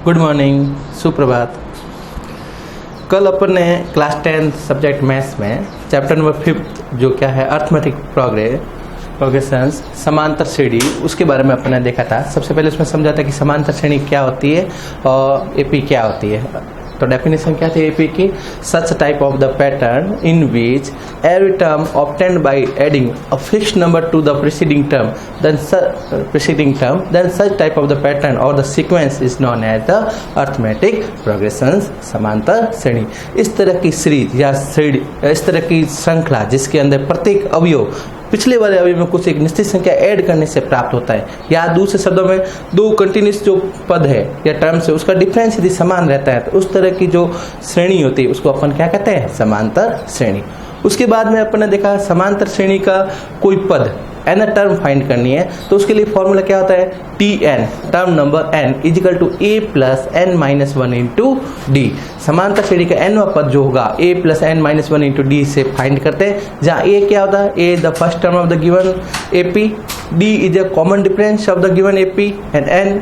Good morning, सुप्रभात। कल अपन ने क्लास 10 सब्जेक्ट मैथ्स में चैप्टर नंबर 5 जो क्या है अर्थमेटिक प्रोग्रेशंस समांतर श्रेणी, उसके बारे में अपन ने देखा था। सबसे पहले उसमें समझा था कि समांतर श्रेणी क्या होती है और एपी क्या होती है। तो डेफिनेशन क्या थी एपी की? Such type of the pattern in which every term obtained by adding a fixed number to the preceding term then such type of the pattern और the sequence is known as the arithmetic progressions, समांतर श्रेणी। इस तरह की series या श्रेणी, इस तरह की श्रृंखला जिसके अंदर प्रत्येक अवयव पिछले वाले अवयव में कुछ एक निश्चित संख्या ऐड करने से प्राप्त होता है, या दूसरे शब्दों में दो कंटिन्यूस जो पद है या टर्म्स है उसका डिफरेंस यदि समान रहता है तो उस तरह की जो श्रेणी होती है उसको अपन क्या कहते हैं? समांतर श्रेणी। उसके बाद में अपन ने देखा समांतर श्रेणी का कोई पद एन टर्म फाइंड करनी है तो उसके लिए फॉर्मूला क्या होता है? T n, term number n is equal to A plus N minus one into d. समांतर श्रेणी का एन पद जो होगा a plus N minus one into d से फाइंड करते हैं, जहाँ ए क्या होता है? A the first term of the given AP, d is a common difference of the given AP and n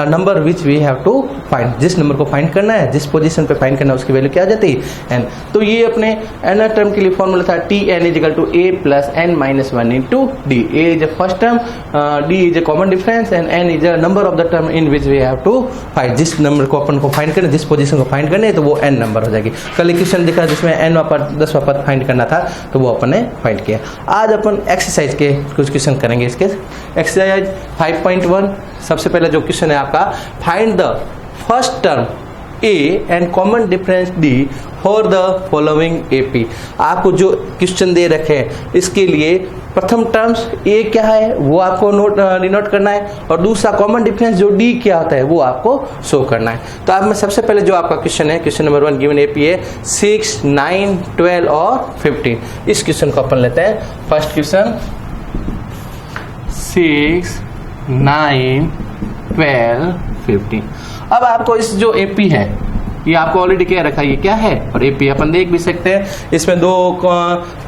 number which we have to find. जिस नंबर को फाइंड करना है, जिस पोजीशन पे फाइंड करना है उसकी वैल्यू क्या आ जाती है? एन। तो ये अपने एन टर्म के लिए फॉर्मूला था T N is equal to A plus N minus one into D. A is a first term, D is a common difference and N is a number of the term in which we have to find. जिस नंबर को अपन को find करना है, जिस position को find करना है तो वो एन नंबर हो जाएगी। कल एक क्वेश्चन दिखा जिसमें एन पद 10वां पद फाइंड करना था तो वो अपन ने फाइंड किया। आज अपन एक्सरसाइज के कुछ क्वेश्चन करेंगे। इसके एक्सरसाइज 5.1 सबसे पहले जो क्वेश्चन है आपका, find the first term a and common difference D for the following AP. आपको जो क्वेश्चन दे रखे हैं इसके लिए प्रथम टर्म्स ए क्या है वो आपको डिनोट करना है और दूसरा कॉमन डिफरेंस जो डी क्या होता है वो आपको शो करना है। तो आप में सबसे पहले जो आपका क्वेश्चन है, क्वेश्चन नंबर 1 गिवन एपी है 6, 9, 12 और 15। इस क्वेश्चन को अपन लेते हैं। First question 6, 9, 12, 15। अब आपको इस जो एपी है ये आपको ऑलरेडी क्या रखा है, ये क्या है और एपी अपन देख भी सकते हैं। इसमें दो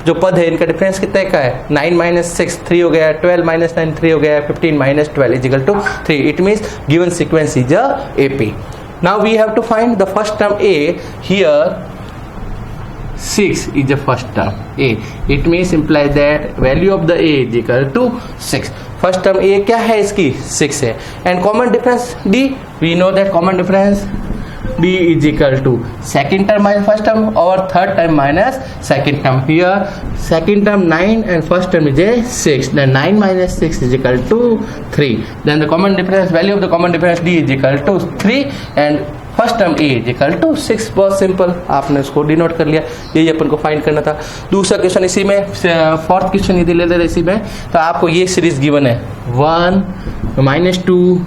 जो पद है इनका डिफरेंस कितने का है? 9 माइनस 6 3 हो गया, 12 माइनस 9 3 हो गया, 15 minus 12 is equal to 3। It means given sequence is a AP. Now we have to find the first term a. Here 6 is the first term A. It means implies that value of the A is equal to 6. First term A क्या है इसकी? 6 है। And common difference D, we know that common difference D is equal to second term minus first term or third term minus second term. Here second term 9 and first term is a 6. Then 9 minus 6 is equal to 3. Then the common difference value of the common difference D is equal to 3 and first term a is equal to 6। बहुत simple, आपने उसको denote कर लिया। यही अपन को find करना था। दूसरा क्वेश्चन इसी में, फोर्थ क्वेश्चन यदि ले लेते इसी में तो आपको ये सीरीज गिवन है 1, -2,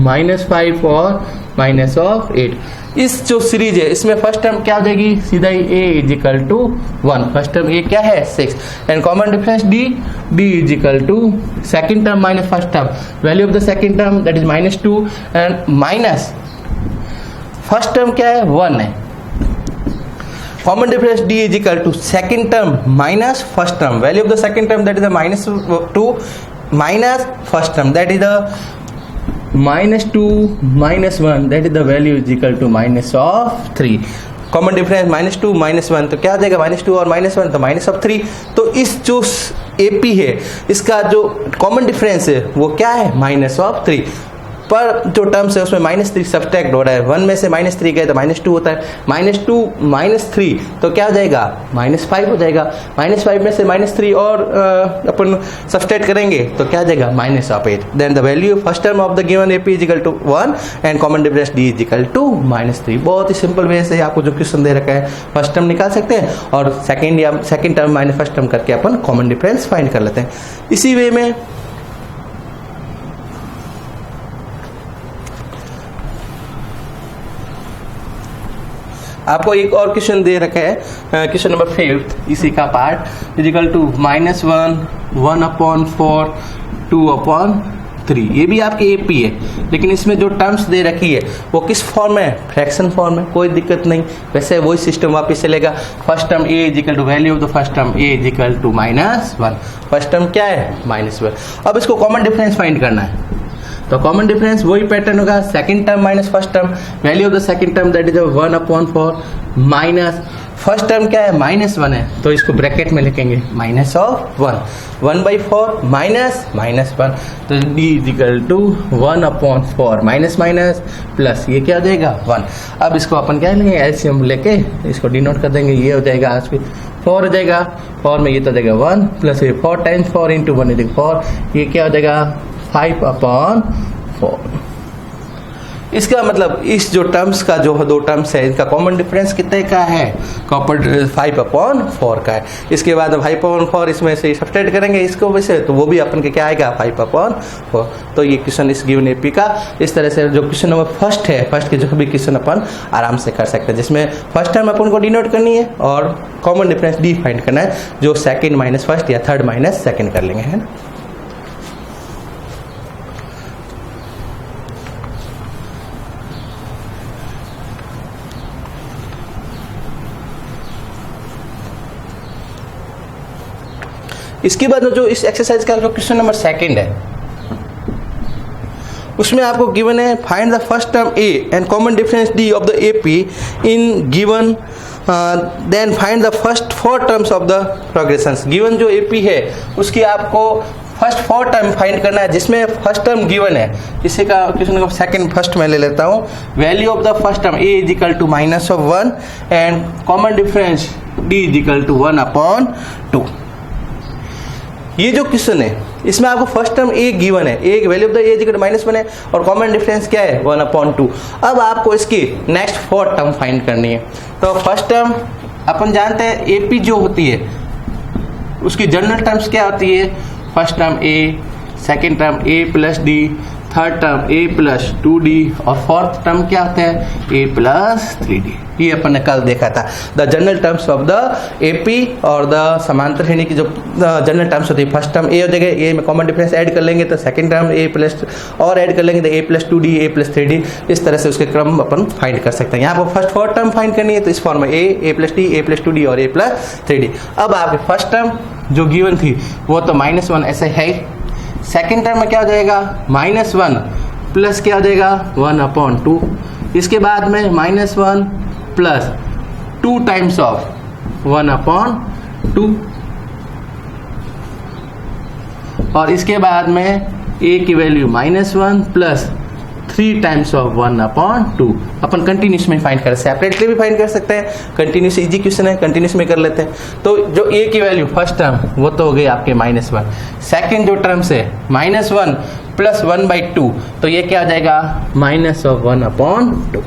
-5 और -8। इस जो सीरीज है इसमें फर्स्ट टर्म क्या हो जाएगी? सीधा ही a is equal to 1। First term a क्या है? 6 and common difference d, d is equal to second term minus first term, value of the second term that is -2 and minus first term क्या है? 1 है। Common difference d is equal to second term minus first term, value of the second term that is -2 minus first term that is the -2 - 1 that is the value is equal to -3। Common difference -2 - 1 तो क्या आ जाएगा? -2 और -1 तो -3। तो इस जो AP है इसका जो कॉमन डिफरेंस है वो क्या है? -3। पर जो टर्म्स है उसमें -3 सब्सट्रैक्ट हो रहा है। 1 में से -3 गए तो -2 होता है। -2 - 3 तो क्या हो जाएगा? -5 हो जाएगा। -5 में से -3 और अपन सब्सट्रैक्ट करेंगे तो क्या आ जाएगा? -8। Then the value first term of the given AP is equal to 1 and common difference d is equal to -3। बहुत ही सिंपल वे से आपको जो क्वेश्चन दे रखा है फर्स्ट टर्म निकाल सकते हैं और second term minus first term करके अपन कॉमन डिफरेंस फाइंड कर लेते हैं। इसी वे में आपको एक और क्वेश्चन दे रखा है, क्वेश्चन नंबर 5 इसी का पार्ट इजिकल टू -1, 1/4, 2/3। ये भी आपके एपी है, लेकिन इसमें जो टर्म्स दे रखी है वो किस फॉर्म में? फ्रैक्शन फॉर्म में। कोई दिक्कत नहीं, वैसे वही सिस्टम वापस चलेगा। First term a is equal to value of the first term a is equal to -1। First term क्या है? -1। अब इसको कॉमन डिफरेंस फाइंड करना है। तो कॉमन डिफरेंस वही पैटर्न होगा, second term minus first term, value of the second term that is 1/4 minus first term क्या है -1 है, तो इसको ब्रैकेट में लिखेंगे -1 1/4 -1, तो d equal to 1/4 minus minus plus ये क्या हो जाएगा 1। अब इसको अपन क्या लेंगे, एलसीएम लेके इसको डिनोट कर देंगे, ये हो जाएगा आज 4 हो जाएगा, 4 में ये तो हो जाएगा 1 प्लस ये 4 टाइम्स 4 इंटू 1 इज 4, ये क्या हो जाएगा 5/4। इसका मतलब इस जो टर्म्स का जो दो टर्म्स है इनका कॉमन डिफरेंस कितने का है, 5/4 का है। इसके बाद 5/4 इसमें से सब्सट्रैक्ट करेंगे इसको वैसे, तो वो भी अपन के क्या आएगा 5/4। तो ये क्वेश्चन इस गिवन एपी का इस तरह से जो क्वेश्चन नंबर फर्स्ट है, फर्स्ट के जो भी क्वेश्चन अपन आराम से कर सकते हैं, जिसमें फर्स्ट टर्म अपन को डिनोट करनी है और कॉमन डिफरेंस डी फाइंड करना है, जो सेकेंड माइनस फर्स्ट या थर्ड माइनस सेकेंड कर लेंगे, है ना। इसके बाद जो इस एक्सरसाइज का जो क्वेश्चन नंबर सेकंड है उसमें आपको गिवन है find the first term a and common difference d of the AP in given then find the first 4 terms of the progressions. Given जो एपी है उसकी आपको फर्स्ट 4 टर्म फाइंड करना है, जिसमें फर्स्ट टर्म गिवन है, इसी का क्वेश्चन का सेकंड फर्स्ट में ले लेता हूँ। Value of the first term a is equal to -1 and common difference d is equal to 1/2। ये जो क्वेश्चन है इसमें आपको फर्स्ट टर्म ए गिवन है, a value of the a is equal to -1 है और कॉमन डिफरेंस क्या है 1/2। अब आपको इसकी नेक्स्ट 4 टर्म फाइंड करनी है। तो फर्स्ट टर्म अपन जानते हैं एपी जो होती है उसकी जनरल टर्म्स क्या होती है, फर्स्ट टर्म ए, सेकेंड टर्म ए प्लस डी, थर्ड टर्म ए प्लस 2d और फोर्थ टर्म क्या होता है ए प्लस 3d। ये अपन ने कल देखा था। The general terms of the AP और द समांतर श्रेणी की जो जनरल टर्म्स होती है, फर्स्ट टर्म ए हो जाएगा, ए में कॉमन डिफरेंस ऐड कर लेंगे तो सेकंड टर्म ए प्लस और ऐड कर लेंगे तो ए प्लस 2d ए प्लस 3d। इस तरह से उसके क्रम अपन फाइंड कर सकते हैं। यहाँ पर फर्स्ट 4 टर्म फाइंड करनी है तो इस फॉर्म में a plus d a plus 2d और ए प्लस 3d। अब आपकी फर्स्ट टर्म जो गिवन थी वो तो -1 ऐसे है, सेकेंड टर्म में क्या हो जाएगा -1 प्लस क्या हो जाएगा 1/2। इसके बाद में -1 प्लस 2 टाइम्स ऑफ 1/2 और इसके बाद में a की value -1 plus 3 times of 1/2। Upon continuous में फाइंड कर सकते हैं, सेपरेटली भी फाइंड कर सकते हैं, कंटिन्यूस इजी क्वेश्चन है, कंटिन्यूस में कर लेते हैं। तो जो a की वैल्यू फर्स्ट टर्म वो तो हो गई आपके -1, सेकंड जो टर्म से -1 प्लस 1/2 तो ये क्या हो जाएगा -1/2।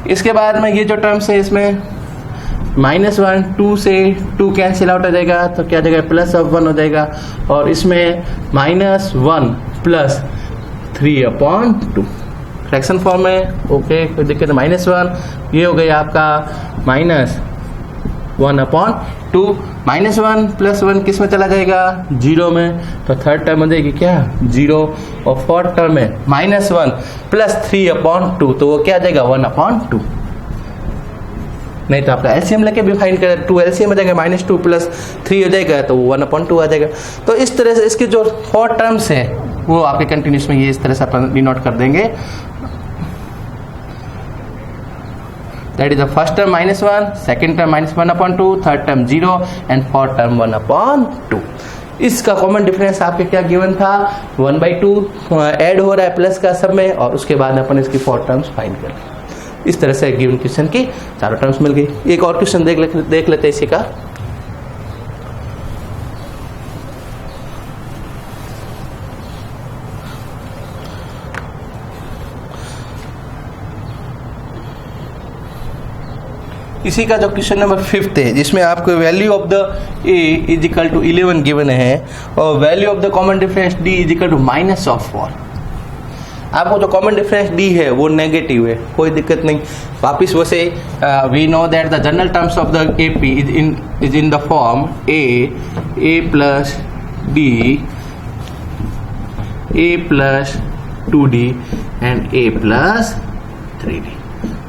इसके बाद में ये जो टर्म्स है इसमें -1 2 से 2 कैंसिल आउट हो जाएगा तो क्या हो जाएगा +1 हो जाएगा और इसमें -1 प्लस 3/2 फ्रैक्शन फॉर्म में। ओके कोई दिक्कत नहीं, -1 ये हो गया आपका -1/2, -1 प्लस 1 किस में चला जाएगा 0 में, तो थर्ड टर्म हो जाएगी क्या 0 और फोर्थ टर्म में -1 प्लस 3/2 तो वो क्या आ जाएगा 1/2। नहीं तो आपका एलसीएम लेके भी फाइंड करें, 2 एलसीएम हो जाएगा -2 प्लस 3 हो जाएगा तो 1/2 आ जाएगा। तो इस तरह से इसके जो 4 टर्म्स है वो आपके कंटिन्यूस में ये इस तरह से अपन डिनोट कर देंगे। That is the first term -1, second term -1/2, third term 0 and fourth term 1/2। इसका कॉमन डिफरेंस आपके क्या गिवन था 1/2 ऐड हो रहा है प्लस का सब में और उसके बाद अपन इसकी 4 टर्म्स फाइंड कर। इस तरह से गिवन क्वेश्चन की 4 टर्म्स मिल गई। एक और क्वेश्चन देख लेते हैं इसी का। इसी का जो क्वेश्चन नंबर 5 है जिसमें आपको value of the a is equal to 11 given है और value of the common difference d is equal to -4। आपको जो कॉमन डिफरेंस d है वो नेगेटिव है, कोई दिक्कत नहीं। वापिस वो से we know that the general terms of the AP is in the form a plus d a plus 2d and a plus 3d।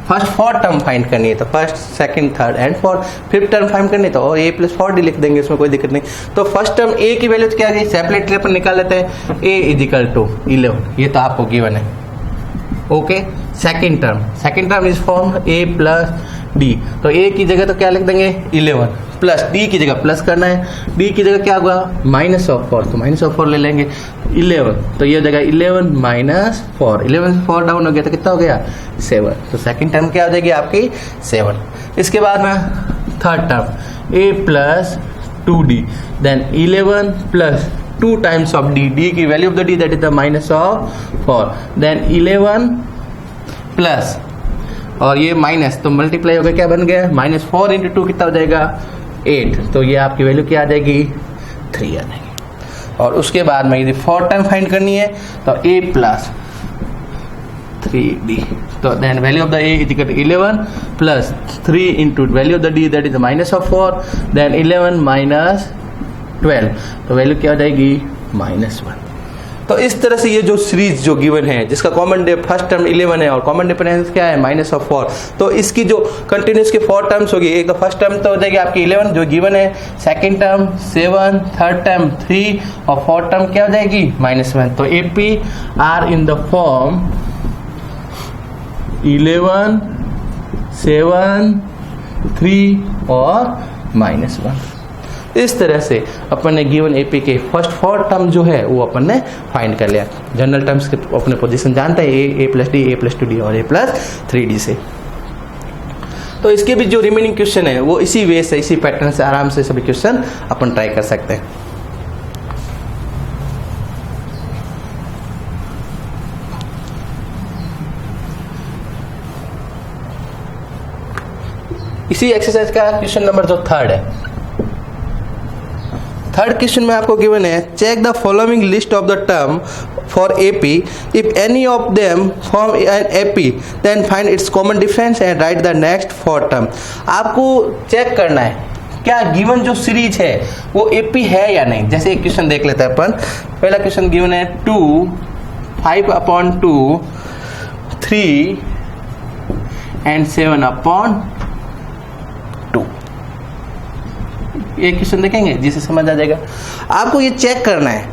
First 4 term find करनी है, तो first second third and fourth, fifth term find करनी है तो और a plus 4d लिख देंगे, उसमें कोई दिक्कत नहीं। तो फर्स्ट टर्म a की वैल्यू क्या है, सेपरेटली अपन निकाल लेते हैं, a इजिकल टू 11, ये तो आपको गिवन है। Okay, second term is form a plus d, तो a की जगह तो क्या लिख देंगे 11 प्लस d की जगह प्लस करना है, d की जगह क्या होगा माइनस ऑफ 4, तो माइनस ऑफ 4 ले लेंगे 11, तो ये हो जाएगा 11 माइनस 4, 11 से 4 डाउन हो गया तो कितना हो गया 7, तो सेकंड टर्म क्या हो जाएगी आपकी 7। इसके बाद में third term a plus 2d, then 11 plus 2 times of d की value of the d that is the minus of 4, then 11 plus और ये माइनस तो मल्टीप्लाई होकर क्या बन गया माइनस 4 इंटू 2 कितना हो जाएगा 8, तो ये आपकी वैल्यू क्या आ जाएगी 3 आ जाएगी। और उसके बाद में यदि 4 टर्म फाइंड करनी है तो a प्लस 3d, तो then value of the a is equal to 11 plus 3 into value of the d that is the minus of 4, then 11 minus 12, तो वैल्यू क्या हो जाएगी -1। तो इस तरह से ये जो सीरीज जो गिवन है जिसका कॉमन फर्स्ट टर्म 11 है और कॉमन डिफरेंस क्या है -4, तो इसकी जो कंटिन्यूस की 4 टर्म्स होगी, एक तो फर्स्ट टर्म तो हो जाएगी आपकी 11 जो गिवन है, सेकंड टर्म 7, थर्ड टर्म 3 और फोर्थ टर्म क्या हो जाएगी -1। तो AP are in the form 11, 7, 3 और -1। इस तरह से अपन ने गिवन AP के फर्स्ट 4 टर्म जो है वो अपन ने फाइंड कर लिया। जनरल टर्म्स के अपने पोजीशन जानते हैं a plus d, a plus 2d और a प्लस 3d से। तो इसके भी जो रिमेनिंग क्वेश्चन है वो इसी वे से, इसी पैटर्न से आराम से सभी क्वेश्चन अपन ट्राई कर सकते हैं। इसी एक्सरसाइज का क्वेश्चन नंबर जो थर्ड है, थर्ड क्वेश्चन में आपको गिवन है check the following list of the term for AP, if any of them form an AP then find its common difference and write the next 4 term. आपको check करना है क्या given जो series है वो AP है या नहीं। जैसे एक क्वेश्चन देख लेते हैं अपन। पहला क्वेश्चन गिवन है 2, 5/2, 3 एंड 7/2। एक क्वेश्चन देखेंगे जिसे समझ आ जाएगा। आपको ये चेक करना है,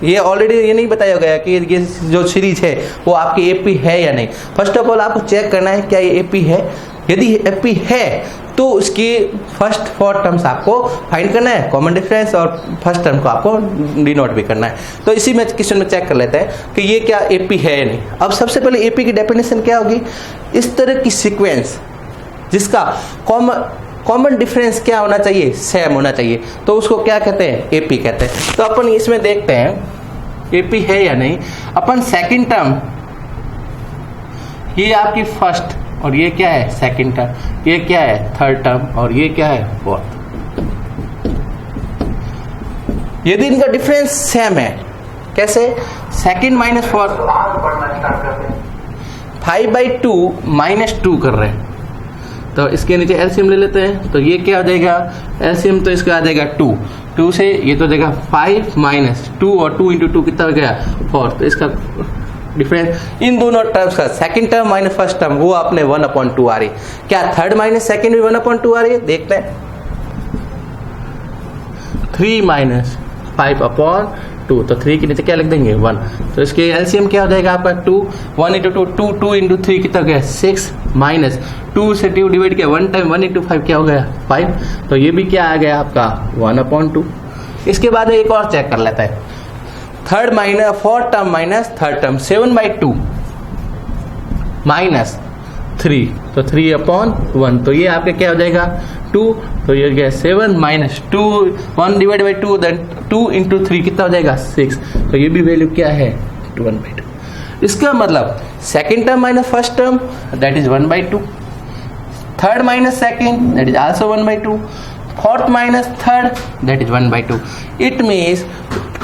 ये ऑलरेडी ये नहीं बताया गया कि ये जो सीरीज है वो आपकी AP है या नहीं। फर्स्ट ऑफ ऑल आपको चेक करना है क्या ये AP है। यदि AP है तो उसकी फर्स्ट 4 टर्म्स आपको फाइंड करना है, कॉमन डिफरेंस और फर्स्ट टर्म को आपको डिनोट भी करना है। तो इसी में क्वेश्चन में चेक कर लेते हैं कि ये क्या AP है या नहीं। अब सबसे पहले AP की डेफिनेशन क्या होगी, इस तरह की सीक्वेंस जिसका कॉमन डिफरेंस क्या होना चाहिए, सेम होना चाहिए, तो उसको क्या कहते हैं AP कहते हैं। तो अपन इसमें देखते हैं AP है या नहीं। अपन सेकंड टर्म, ये आपकी फर्स्ट और ये क्या है सेकंड टर्म, ये क्या है थर्ड टर्म और ये क्या है फोर्थ। यदि इनका डिफरेंस सेम है, कैसे, सेकंड -4 5/2 -2 कर रहे हैं, तो इसके नीचे एलसीएम ले लेते हैं। तो ये क्या हो जाएगा एलसीएम, तो इसका आ जाएगा 2 से ये तो देगा 5 - 2 और 2 × 2 कितना हो गया 4। तो इसका डिफरेंस इन दोनों टर्म्स का second term minus first term वो अपने 1/2 आ रही। क्या थर्ड माइनस सेकंड भी 1/2 आ रही है, देखते हैं। 3 - 5/2, तो 3 के नीचे क्या लिख देंगे 1। तो इसके एलसीएम क्या हो जाएगा आपका 2, 1 × 2, 2 × 3 कितना हो गया 6 माइनस 2 से 2 डिवाइड किया 1 टाइम 1 × 5 क्या हो गया 5। तो ये भी क्या आ गया आपका 1/2। इसके बाद एक और चेक कर लेता है, third minus 4 term minus third term 7/2 minus 3, तो 3/1, तो ये आपके क्या हो जाएगा 2। तो ये गया 7 माइनस 2, 1 डिवाइड बाई 2, देन 2 × 3 कितना हो जाएगा 6। तो ये भी वैल्यू क्या है 1/2। इसका मतलब second term minus first term that is 1/2, third minus second that is also 1/2, fourth minus third that is 1/2। It means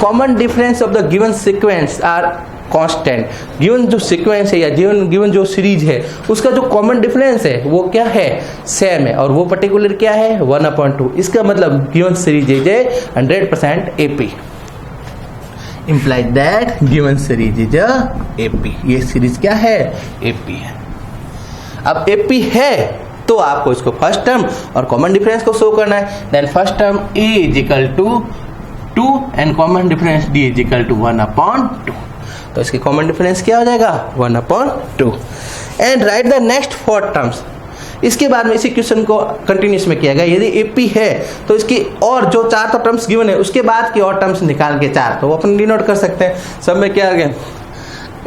common difference of the given sequence are constant. Given जो सीक्वेंस है या given जो series है उसका जो common difference है वो क्या है सेम है, और वो पर्टिकुलर क्या है 1/2। इसका मतलब given series is 100% AP, implies that given series is a AP। ये सीरीज क्या है AP है। अब AP है तो आपको इसको फर्स्ट टर्म और कॉमन डिफरेंस को शो करना है। Then first term A is equal to 2 and common difference D is equal to 1/2। तो इसकी कॉमन डिफरेंस क्या हो जाएगा 1/2 and write the next 4 terms. इसके बाद में इसी क्वेश्चन को कंटिन्यूस में किया गया। यदि AP है तो इसकी और जो 4 तो टर्म्स गिवन है उसके बाद की और टर्म्स निकाल के 4 तो वो अपन डिनोट कर सकते हैं। सब में क्या आ गया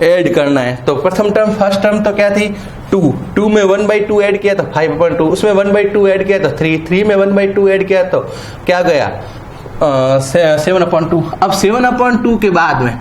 ऐड करना है। तो प्रथम टर्म फर्स्ट टर्म तो क्या थी 2 में 1/2 ऐड किया तो 5/2, उसमें 1/2 ऐड किया तो 3 में 1/2 ऐड किया तो क्या गया 7/2। अब 7/2 के बाद में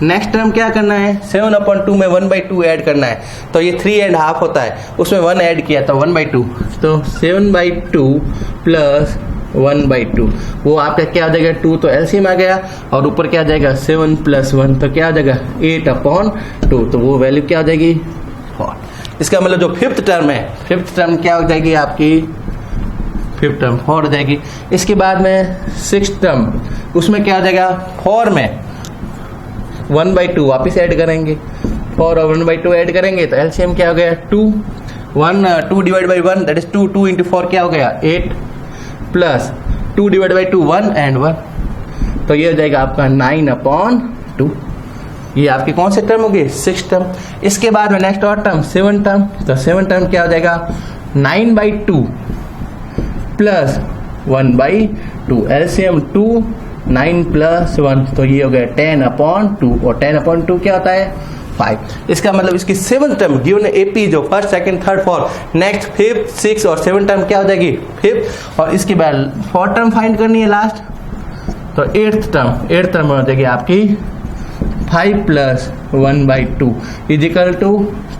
नेक्स्ट टर्म क्या करना है 7/2 में 1/2 ऐड करना है तो ये 3.5 होता है, उसमें 1 ऐड किया तो 1/2 तो 7/2 प्लस 1/2 वो आपका क्या हो जाएगा 2 तो एलसीएम आ गया और ऊपर क्या आ जाएगा 7 + 1 तो क्या हो जाएगा 8/2 तो वो वैल्यू क्या हो जाएगी 4। इसका मतलब जो फिफ्थ टर्म है फिफ्थ टर्म क्या हो जाएगी आपकी फिफ्थ टर्म 4 हो जाएगी। इसके बाद में सिक्स टर्म उसमें क्या हो जाएगा 4 में 1/2 वापिस ऐड करेंगे 4 और 1/2 ऐड करेंगे तो एलसीएम क्या हो गया 2 divide by 1 that is 2 into 4 क्या हो गया 8 प्लस 2 डिवाइड बाई 2 1 एंड 1 तो ये हो जाएगा आपका 9/2। ये आपकी कौन से टर्म होगी 6 टर्म। इसके बाद में नेक्स्ट और टर्म 7 टर्म तो 7 टर्म क्या हो जाएगा 9/2 प्लस 1/2 एलसीएम 2 9 + 1 तो ये हो गया 10/2 और 10/2 क्या होता है 5। इसका मतलब इसकी 7th टर्म गिवन AP जो first second third fourth next 5th 6 और 7 टर्म क्या हो जाएगी 5th और इसके बाद 4 टर्म फाइंड करनी है लास्ट तो 8th टर्म हो जाएगी आपकी 5 + 1/2 इज इक्वल टू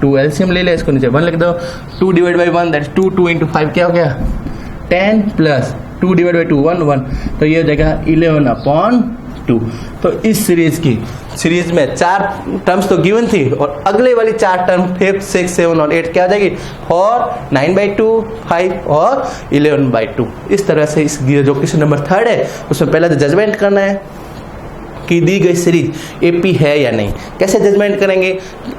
2 एलसीएम ले ले इसको नीचे 1 लिख दो 2 divide by 1 that is 2 into 5 क्या हो गया 10 प्लस 2 डिवाइड बाई 2 1 तो ये हो जाएगा 11/2। तो इस सीरीज में 4 टर्म्स तो गिवन थी और अगले वाली 4 टर्म 5 6 7 और 8 क्या आ जाएगी 4 9/2 5 और 11/2। इस तरह से इस जो क्वेश्चन नंबर 3 है उसमें पहले तो जजमेंट करना है कि दी गई सीरीज AP है या नहीं। कैसे जजमेंट करेंगे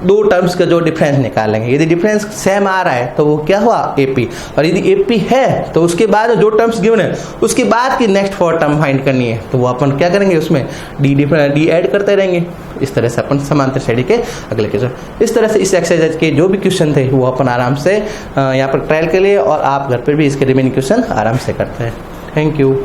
2 टर्म्स का जो डिफरेंस निकालेंगे, यदि डिफरेंस सेम आ रहा है तो वो क्या हुआ AP और यदि AP है तो उसके बाद जो टर्म्स गिवन है उसके बाद की नेक्स्ट 4 टर्म फाइंड करनी है तो वो अपन क्या करेंगे उसमें D ऐड करते रहेंगे। इस तरह से अपन समांतर श्रेणी के अगले क्वेश्चन इस तरह से इस एक्सरसाइज के जो भी क्वेश्चन थे वो अपन आराम से यहाँ पर ट्रायल के लिए और आप घर पर भी इसके रिमेनिंग क्वेश्चन आराम से करते हैं। Thank you.